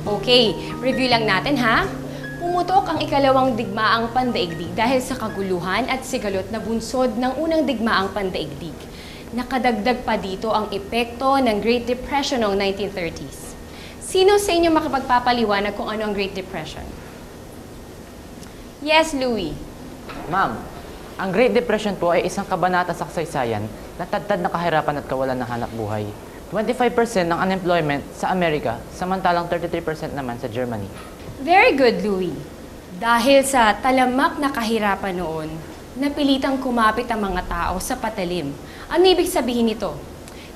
Okay, review lang natin ha. Pumutok ang ikalawang digmaang pandaigdig dahil sa kaguluhan at sigalot na bunsod ng unang digmaang pandaigdig. Nakadagdag pa dito ang epekto ng Great Depression noong 1930s. Sino sa inyo makapagpapaliwanag kung ano ang Great Depression? Yes, Louie. Ma'am, ang Great Depression po ay isang kabanata sa kasaysayan na tadtad na kahirapan at kawalan ng hanap buhay. 25% ng unemployment sa Amerika, samantalang 33% naman sa Germany. Very good, Louie. Dahil sa talamak na kahirapan noon, napilitang kumapit ang mga tao sa patalim. Ano ibig sabihin nito?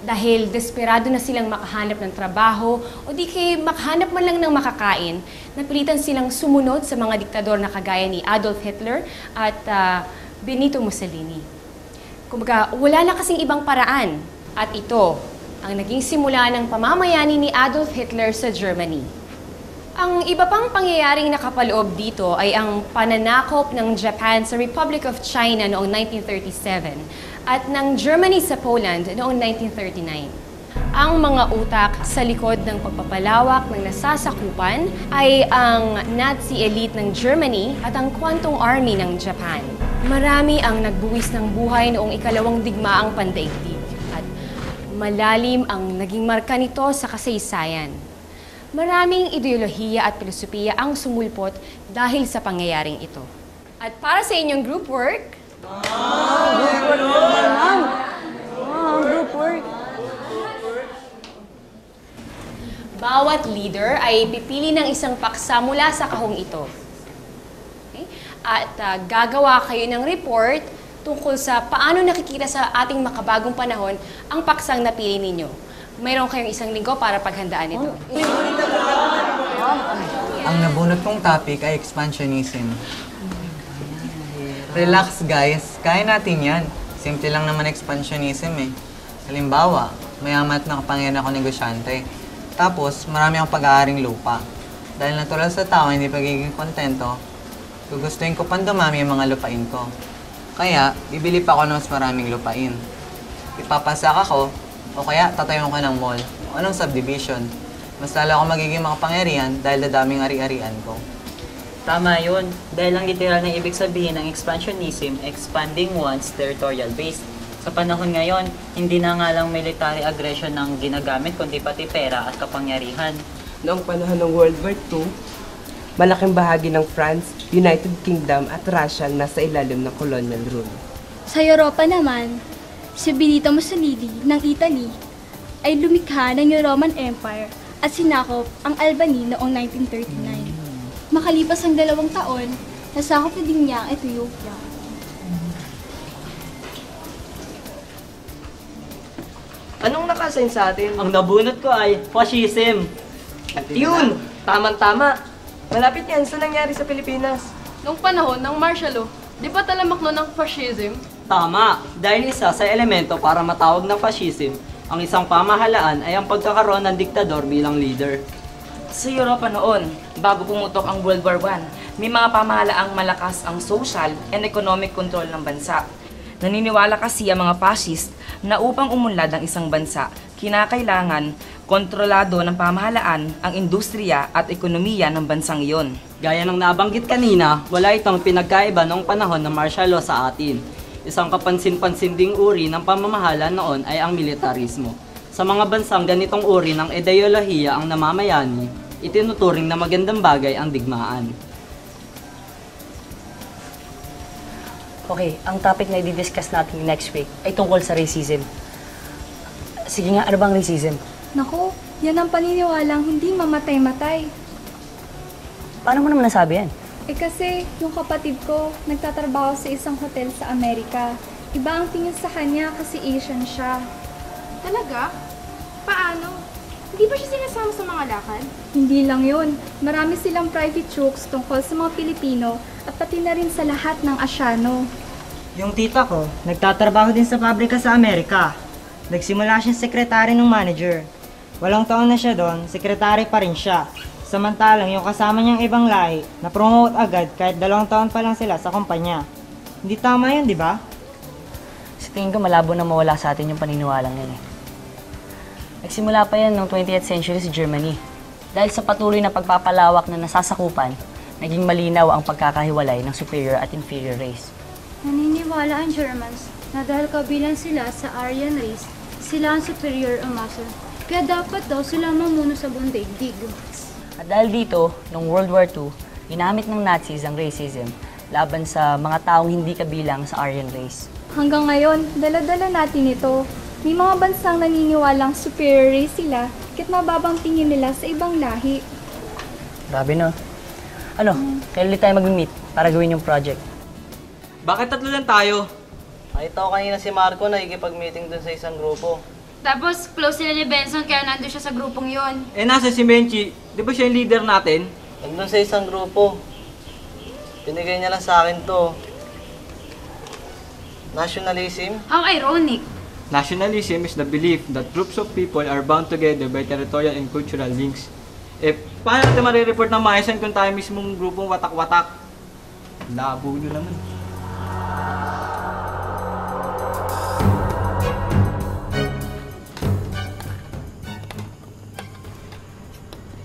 Dahil desperado na silang makahanap ng trabaho o di kay makahanap man lang ng makakain, napilitan silang sumunod sa mga diktador na kagaya ni Adolf Hitler at Benito Mussolini. Kumbaga, wala na kasing ibang paraan. At ito ang naging simula ng pamamayani ni Adolf Hitler sa Germany. Ang iba pang pangyayaring nakapaloob dito ay ang pananakop ng Japan sa Republic of China noong 1937 at ng Germany sa Poland noong 1939. Ang mga utak sa likod ng pagpapalawak ng nasasakupan ay ang Nazi elite ng Germany at ang Kwantong Army ng Japan. Marami ang nagbuwis ng buhay noong ikalawang digmaang pandaigdig at malalim ang naging marka nito sa kasaysayan. Maraming ideolohiya at filosofiya ang sumulpot dahil sa pangyayaring ito. At para sa inyong group work, Group work. bawat leader ay pipili ng isang paksa mula sa kahong ito. Okay? At gagawa kayo ng report tungkol sa paano nakikita sa ating makabagong panahon ang paksang napili ninyo. Mayroon kayong isang linggo para paghandaan ito. Ang nabunot kong topic ay expansionism. Relax guys, kaya natin yan. Simple lang naman expansionism eh. Halimbawa, mayaman at nakapangyarihan ako negosyante. Tapos, marami akong pag-aaring lupa. Dahil natural sa tao hindi pagiging kontento, gugustuhin ko pang dumami ang mga lupain ko. Kaya, bibili pa ako ng mas maraming lupain. Ipapasak ako, o kaya tatayon ko ng mall, o anong subdivision. Mas lalo ako magiging makapangyarihan dahil dadaming ari-arian ko. Tama yun. Dahil ang literal na ibig sabihin ng expansionism, expanding one's territorial base. Sa panahon ngayon, hindi na nga lang military aggression ang ginagamit, kundi pati pera at kapangyarihan. Noong panahon ng World War II, malaking bahagi ng France, United Kingdom at Russia nasa ilalim ng colonial rule. Sa Europa naman, si Benito Mussolini ng Italy ay lumikha ng Roman Empire at sinakop ang Albany noong 1939. Makalipas ang 2 taon, nasakop na din niya ang Ethiopia. Anong nakasign sa atin? Ang nabunot ko ay fascism. Yun! Tamang-tama. Malapit yan sa nangyari sa Pilipinas. Noong panahon ng martial law, di ba talamak nun ng fascism? Tama, dahil isa sa elemento para matawag na fascism, ang isang pamahalaan ay ang pagkakaroon ng diktador bilang leader. Sa Europa noon, bago pumutok ang World War I, may mga pamahalaang malakas ang social and economic control ng bansa. Naniniwala kasi ang mga fascist na upang umunlad ang isang bansa, kinakailangan kontrolado ng pamahalaan ang industriya at ekonomiya ng bansang iyon. Gaya ng nabanggit kanina, wala itong pinagkaiba noong panahon ng martial law sa atin. Isang kapansin-pansin ding uri ng pamamahala noon ay ang militarismo. Sa mga bansang ganitong uri ng ideolohiya ang namamayani, itinuturing na magandang bagay ang digmaan. Okay, ang topic na i-discuss natin next week ay tungkol sa racism. Sige nga, ano bang racism? Naku, yan ang paniniwalang hindi mamatay-matay. Paano mo naman nasabi yan? Kasi yung kapatid ko nagtatrabaho sa isang hotel sa Amerika. Iba ang tingin sa kanya kasi Asian siya. Talaga? Paano? Hindi ba siya sinasama sa mga lakad? Hindi lang yun. Marami silang private jokes tungkol sa mga Pilipino at pati na rin sa lahat ng Asyano. Yung tita ko, nagtatrabaho din sa pabrika sa Amerika. Nagsimula siyang sekretary ng manager. 8 taon na siya doon, sekretary pa rin siya. Samantalang yung kasama niyang ibang lahi, na-promote agad kahit 2 taon pa lang sila sa kumpanya. Hindi tama yun, di ba? Sa tingin ko malabo na mawala sa atin yung paniniwalang yan eh. Nagsimula pa yan noong 20th century sa Germany. Dahil sa patuloy na pagpapalawak na nasasakupan, naging malinaw ang pagkakahiwalay ng superior at inferior race. Naniniwala ang Germans na dahil kabilang sila sa Aryan race, sila ang superior o master. Kaya dapat daw sila mamuno sa buong daigdig. At dahil dito, noong World War II, ginamit ng Nazis ang racism laban sa mga taong hindi kabilang sa Aryan race. Hanggang ngayon, dala-dala natin ito. May mga bansang naniniwalang superior race sila kahit mababang tingin nila sa ibang lahi. Grabe no? Ano, kailan ulit tayo mag-meet para gawin yung project? Bakit tatlo lang tayo? Nakita ko kanina si Marco nakikipag-meeting dun sa isang grupo. Tapos, close sila ni Benson kaya nandun siya sa grupong yon. Eh, nasa si Menchi. Di ba siya yung leader natin? Nandun sa isang grupo. Pinigay niya lang sa akin to. Nationalism? How ironic. Nationalism is the belief that groups of people are bound together by territorial and cultural links. Eh, paano natin marireport na maayasan kung tayo mismong grupong watak-watak? Labo nyo naman.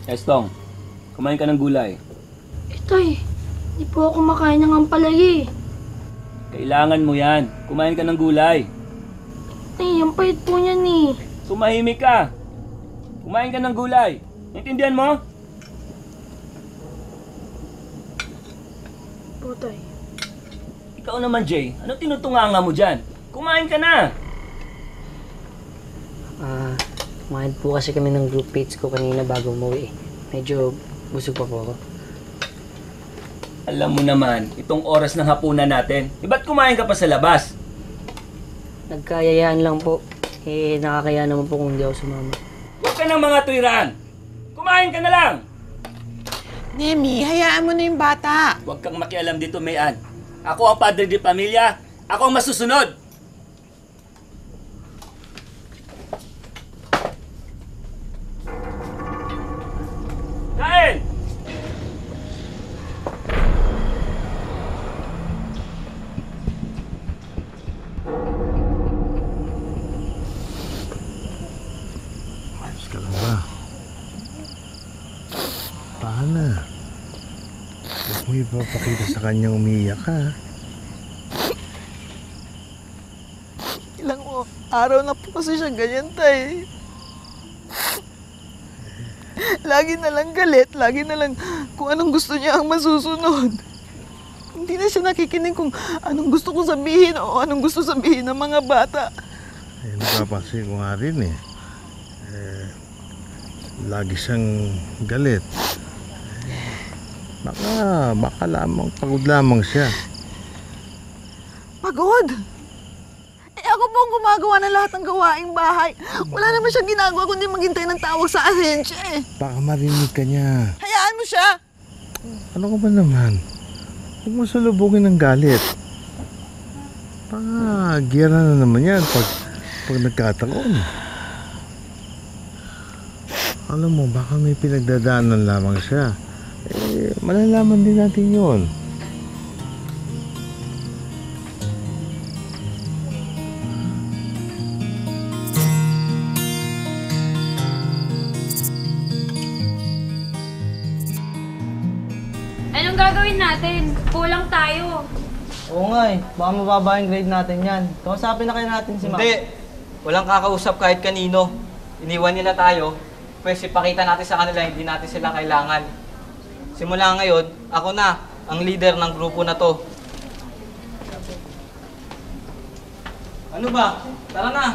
Estong, kumain ka ng gulay. Tay, di po ako makain ng ampalaya eh. Kailangan mo yan. Kumain ka ng gulay. Tay, ang pait po niyan eh. Tumahimik ka. Kumain ka ng gulay. Naintindihan mo? Po, Tay. Ikaw naman, Jay. Anong tinutunganga mo dyan? Kumain ka na. Kumain po kasi kami ng group mates ko kanina bago umuwi. Medyo busog pa po ako. Alam mo naman, itong oras ng hapunan natin, ba't kumain ka pa sa labas? Nagkayayaan lang po. Eh, nakakaya naman po kung hindi ako sumama. Huwag ka ng mga tuwiran! Kumain ka na lang! Nemi, hayaan mo na yung bata. Huwag kang makialam dito, Mayan. Ako ang padre de pamilya. Ako ang masusunod. Kain! Ayos ka lang ba? Paano? Huwag mo ipapakita sa kanyang umiiyak ka. Ilang araw na po kasi siya ganyan, Tay. Lagi na lang galit, lagi na lang kung anong gusto niya ang masusunod. Hindi na siya nakikinig kung anong gusto ko sabihin o anong gusto sabihin ng mga bata. Eh, napapansin ko nga rin eh. Lagi siyang galit. Baka lamang, pagod lamang siya. Pagod? Eh ako po ang gumagawa ng lahat ng gawaing bahay. Wala naman siyang ginagawa kundi maghintay ng tawag sa ahensya eh. Baka marinig ka niya. Hayaan mo siya. Ano ka ba naman? Huwag mo salubungin ng galit. Baka gira na naman yan pag nagkataon. Alam mo, baka may pinagdadaanan lamang siya. Eh, malalaman din natin yun. Anong gagawin natin? Kulang tayo. Oo nga eh. Baka mababa yung grade natin yan. Kausapin na kayo natin si Mac. Hindi. Walang kakausap kahit kanino. Iniwan nila tayo. Pwes ipakita natin sa kanila hindi natin sila kailangan. Simula ngayon, ako na ang leader ng grupo na to. Ano ba? Tara na!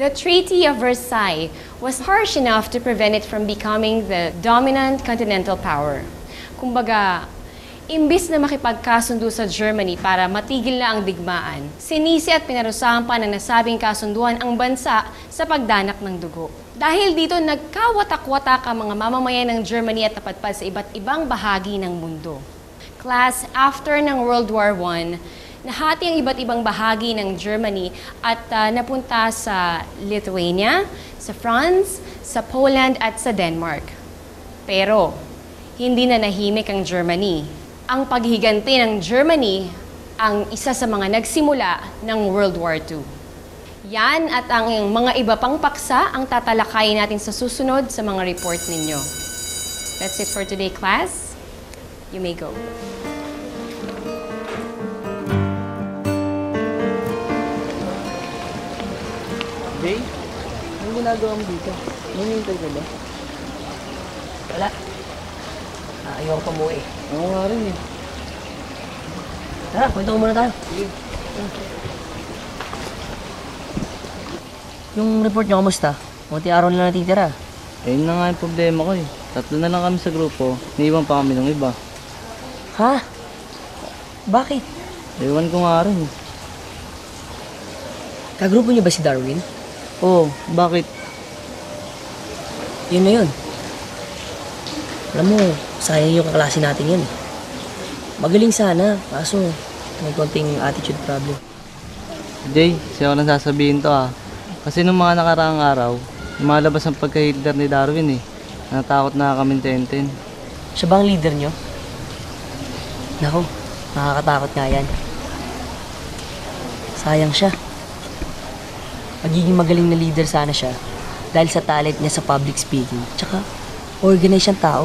The Treaty of Versailles was harsh enough to prevent it from becoming the dominant continental power. Kumbaga, imbis na makipagkasundo sa Germany para matigil na ang digmaan, sinisi at pinarusahan pa ng nasabing kasunduan ang bansa sa pagdanak ng dugo. Dahil dito, nagkawatak-watak ang mga mamamayan ng Germany at napadpad sa iba't ibang bahagi ng mundo. Class, after ng World War I, nahati ang iba't ibang bahagi ng Germany at napunta sa Lithuania, sa France, sa Poland at sa Denmark. Pero, hindi na nahimik ang Germany. Ang paghiganti ng Germany ang isa sa mga nagsimula ng World War II. Yan at ang mga iba pang paksa ang tatalakayin natin sa susunod sa mga report ninyo. That's it for today, class. You may go. Jay, anong ginagawa mo dito? Nangyintay ka ba? Wala. Ayaw ko pa umuwi. Oo nga rin eh. Tara, kwento ko muna tayo. Sige. Yung report niyo, kamusta? Munti araw na natitira. Ayun na nga yung problema ko eh. 3 na lang kami sa grupo, naiwan pa kami ng iba. Ha? Bakit? Ewan ko nga rin. Kagrupo niyo ba si Darwin? Oo, bakit? Yun na yun. Alam mo, sayang yung kaklase natin yan. Magaling sana, kaso may konting attitude problem. Jay, siya ko lang sasabihin to ah. Kasi nung mga nakaraang araw, lumalabas ang pagka-Hitler ni Darwin eh. Natakot na kami tenten. Siya ba ang leader niyo? Nako, nakakatakot nga yan. Sayang siya. Magiging magaling na leader sana siya dahil sa talent niya sa public speaking. Tsaka, organized siyang tao.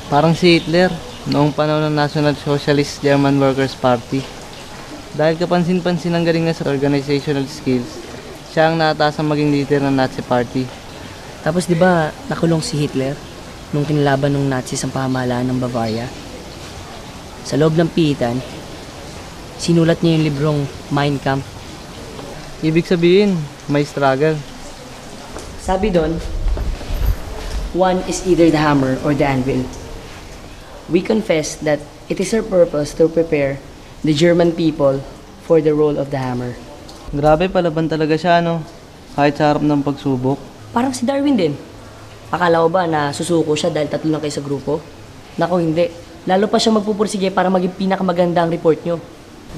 Parang si Hitler, noong panahon ng National Socialist German Workers' Party. Dahil kapansin-pansin ang galing niya sa organizational skills, siya ang naatasang maging leader ng Nazi Party. Tapos di ba nakulong si Hitler nung kinlaban ng Nazis ang pamahalaan ng Bavaria? Sa loob ng pihitan, sinulat niya yung librong Mein Kampf. Ibig sabihin, may struggle. Sabi doon, one is either the hammer or the anvil. We confess that it is our purpose to prepare the German people for the role of the hammer. Grabe, palaban talaga siya, no? Kahit sa harap ng pagsubok. Parang si Darwin din. Akala ko ba na susuko siya dahil 3 lang kayo sa grupo? Naku, hindi. Lalo pa siya magpupursige para maging pinakamaganda ang report nyo.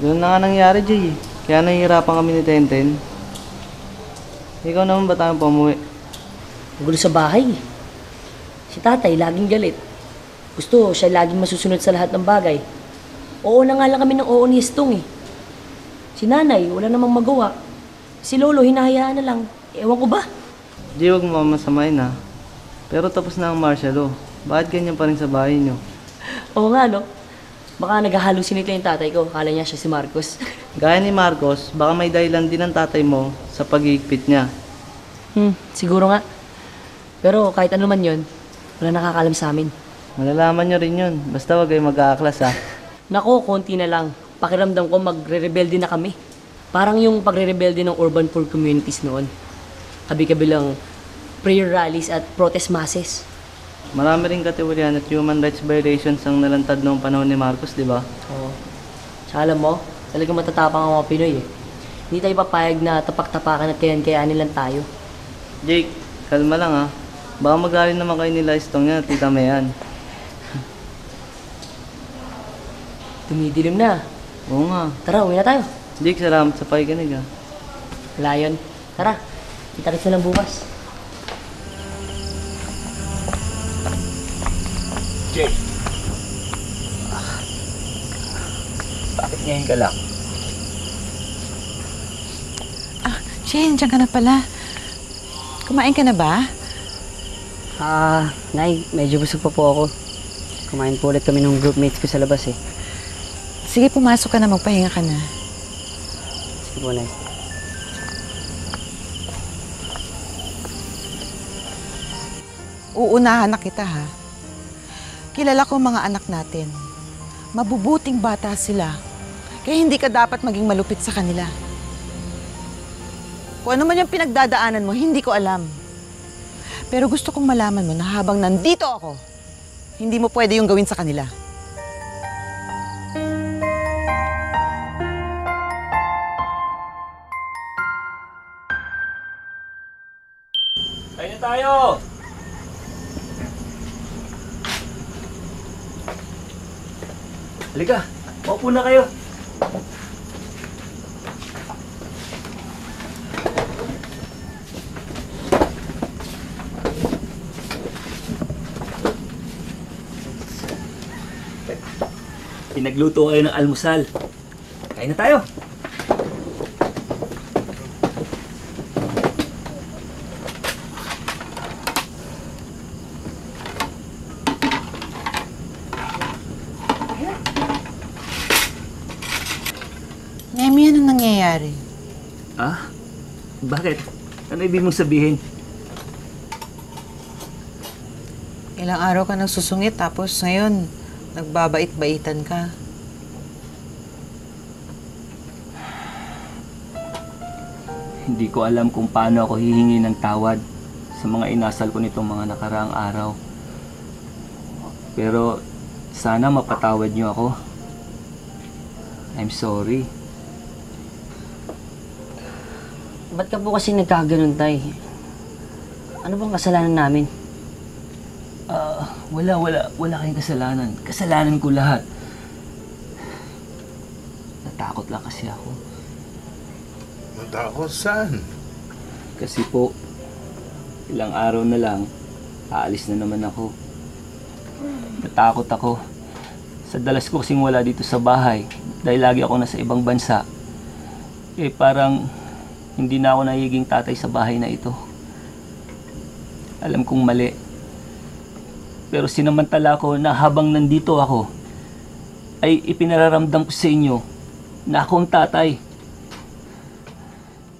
Ganun na nga nangyari, Jay. Kaya nahihirapan kami ni Tenten. Ikaw naman ba tayong pamuwi? Gulo sa bahay. Si tatay laging galit. Gusto siya laging masusunod sa lahat ng bagay. Oo na nga lang kami ng oo ni Estong eh. Si nanay, wala namang magawa. Si lolo, hinahayaan na lang. Ewan ko ba? Di, huwag mo mamasamain ha. Pero tapos na ang martial law. Bakit ganyan pa rin sa bahay nyo? Oo nga, no? Baka naghahalusinate lang yung tatay ko. Akala niya siya si Marcos. Gaya ni Marcos, baka may dahilan din ang tatay mo sa pag-iigpit niya. Siguro nga. Pero kahit ano man yun, wala nakakalam sa amin. Malalaman nyo rin yun. Basta wag kayo mag-aaklas ha. Nako, konti na lang. Pakiramdam ko magre-rebelde na kami. Parang yung pagre-rebelde ng urban poor communities noon. Kabi-kabilang prayer rallies at protest masses. Marami rin katiwalian at human rights violations ang nalantad noong panahon ni Marcos, di ba? Oo. Tsaka alam mo, talagang matatapang ang mga Pinoy eh. Hindi tayo papayag na tapak-tapakan at kayan-kayanin lang tayo. Jake, kalma lang ha. Baka magaling naman kayo nila Estong yan at Tita Mayan. Tumidilim na. Oo nga. Tara, uwi na tayo. Jake, salamat sa pakikinig ha. Lion, tara. Kita-kits na lang bukas. Jake. Bakit ngayon ka lang? Shane, dyan ka na pala. Kumain ka na ba? Nay, medyo busog pa po ako. Kumain po ulit kami ng groupmates ko sa labas eh. Sige, pumasok ka na, magpahinga ka na. Sige po, Nay. Uunahan na kita, ha? Kilala ko mga anak natin. Mabubuting bata sila. Kaya hindi ka dapat maging malupit sa kanila. Kung ano man yung pinagdadaanan mo, hindi ko alam. Pero gusto kong malaman mo na habang nandito ako, hindi mo pwede yung gawin sa kanila. Kain na tayo! Halika, maupo na kayo. Pinagluto kayo ng almusal. Kain na tayo. Nemi, anong nangyayari? Ah? Bakit? Ano ibig mong sabihin? Ilang araw ka nang susungit tapos ngayon, nagbabait-baitan ka. Hindi ko alam kung paano ako hihingi ng tawad sa mga inasal ko nitong mga nakaraang araw. Pero sana mapatawad niyo ako. I'm sorry. Ba't ka po kasi nagkaganon, Tay? Ano bang kasalanan namin? Wala kayong kasalanan. Kasalanan ko lahat. Natakot lang kasi ako. Natakot saan? Kasi po, ilang araw na lang, aalis na naman ako. Natakot ako. Sa dalas ko kasing wala dito sa bahay, dahil lagi ako nasa ibang bansa. Parang hindi na ako nagiging tatay sa bahay na ito. Alam kong mali. Pero sinamantala ko na habang nandito ako, ay ipinararamdam ko sa inyo na akong tatay.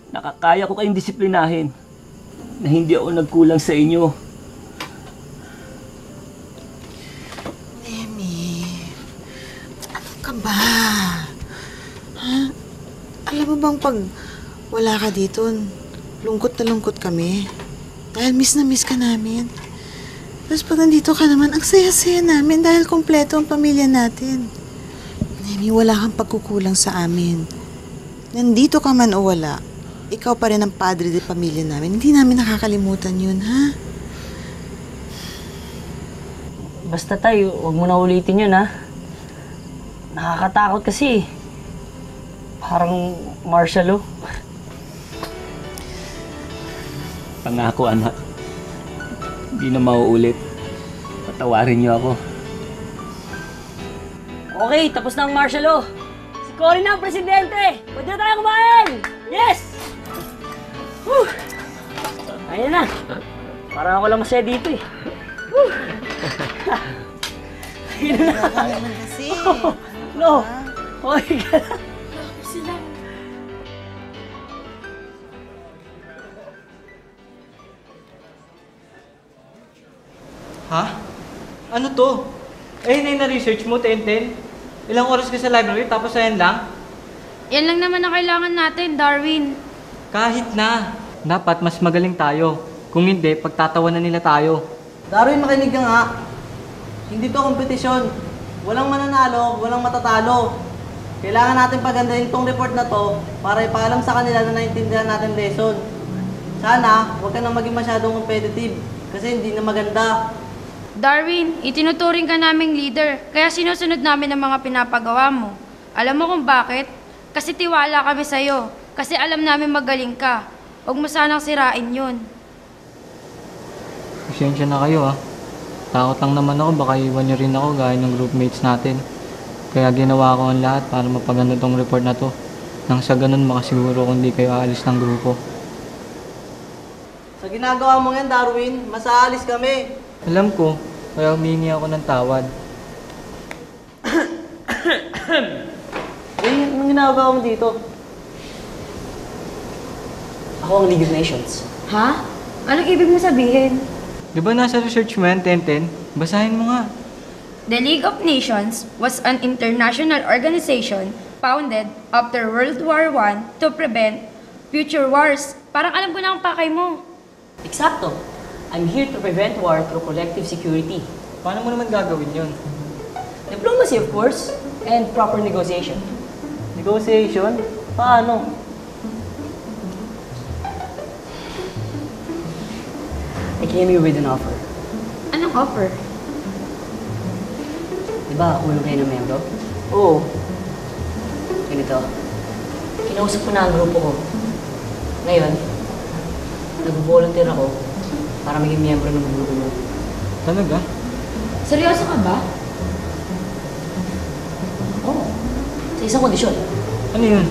Nakakaya ko kayong disiplinahin na hindi ako nagkulang sa inyo. Nemi, ano ka ba? Ha? Alam mo bang pag wala ka dito, lungkot na lungkot kami? Dahil miss na miss ka namin. Tapos pag nandito ka naman, ang saya-saya namin dahil kompleto ang pamilya natin. Nemi, wala kang pagkukulang sa amin. Nandito ka man o wala, ikaw pa rin ang padre de pamilya namin. Hindi namin nakakalimutan yun, ha? Basta, Tay, huwag mo na ulitin yun, ha? Nakakatakot kasi. Parang martial law. Pangako, anak. Hindi na mauulit. Patawarin niyo ako. Okay, tapos na ang martial law. Si Cory na ang presidente! Pwede na tayo kumain! Yes! Whew! Ayun na. Parang ako lang masaya dito eh. Whew! Ayun na. naman kasi. No! Okay ka na. Sila. Ha? Ano to? Yun na na-research mo, Tenten. Ilang oras ka sa library, tapos ayan lang? Yan lang naman ang kailangan natin, Darwin. Kahit na. Dapat mas magaling tayo. Kung hindi, pagtatawanan nila tayo. Darwin, makinig ka nga. Hindi to kompetisyon. Walang mananalo, walang matatalo. Kailangan natin pagandahin tong report na to para ipaalam sa kanila na naintindihan natin lesson. Sana, huwag ka na maging masyadong competitive kasi hindi na maganda. Darwin, itinuturing ka naming leader, kaya sinusunod namin ang mga pinapagawa mo. Alam mo kung bakit? Kasi tiwala kami sa'yo. Kasi alam namin magaling ka. Huwag mo sanang sirain yun. Pasensya na kayo Takot lang naman ako, baka iwan niyo rin ako gaya ng groupmates natin. Kaya ginawa ko ang lahat para mapaganda tong report na to. Nang sa ganun makasiguro kung di kayo aalis ng grupo. Sa ginagawa mo yan, Darwin, mas aalis kami. Alam ko, kaya humingi ako ng tawad. Anong ginagawa mo dito? Ako ang League of Nations. Ha? Anong ibig mo sabihin? Di ba nasa research mo yan, Tenten? Basahin mo nga. The League of Nations was an international organization founded after World War I to prevent future wars. Parang alam ko na ang pakay mo. Eksakto. I'm here to prevent war through collective security. Paano mo naman gagawin yun? Diplomacy, of course, and proper negotiation. Negotiation? Paano? I came here with an offer. Anong offer? Diba, kulong kayo ng membro? Oo. Ganito. Kinausap ko na ang grupo ko. Ngayon, nag-volunteer ako para maging miyembro ng grupo mo. Talaga? Seryoso ka ba? Oo. Sa isang kondisyon. Ano yun?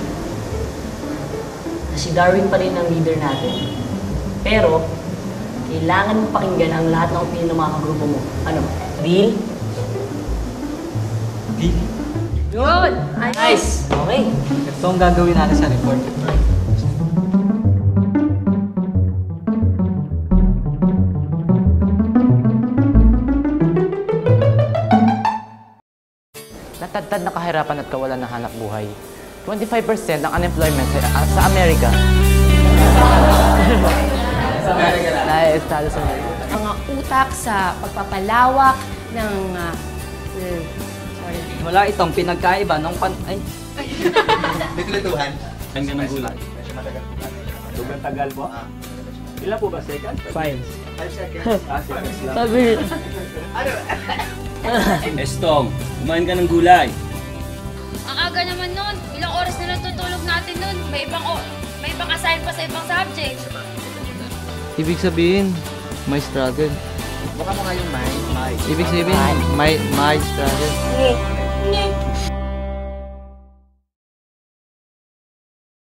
Na si Darwin pa rin ang leader natin. Pero, kailangan mo pakinggan ang lahat ng opinion ng mga grupo mo. Ano? Deal? Deal? Yun! Nice! Okay. Ito ang gagawin natin sa report. Natagtad na kahirapan at kawalan ng hanap buhay. 25% ng unemployment sa Amerika. sa Mga utak sa pagpapalawak ng... sorry. Wala itong pinagkaiba ng Bigletuhan. Ang ganang gulay. Sobrang tagal po. Ilan po ba second? 5 seconds. Sabi. Estong, kumain ka ng gulay. Ang aga naman nun. Ilang oras na natutulog natin nun. May ibang assign pa sa ibang subject. Ibig sabihin, may struggle. Baka mo nga yung may. Ibig sabihin, may struggle. Nge.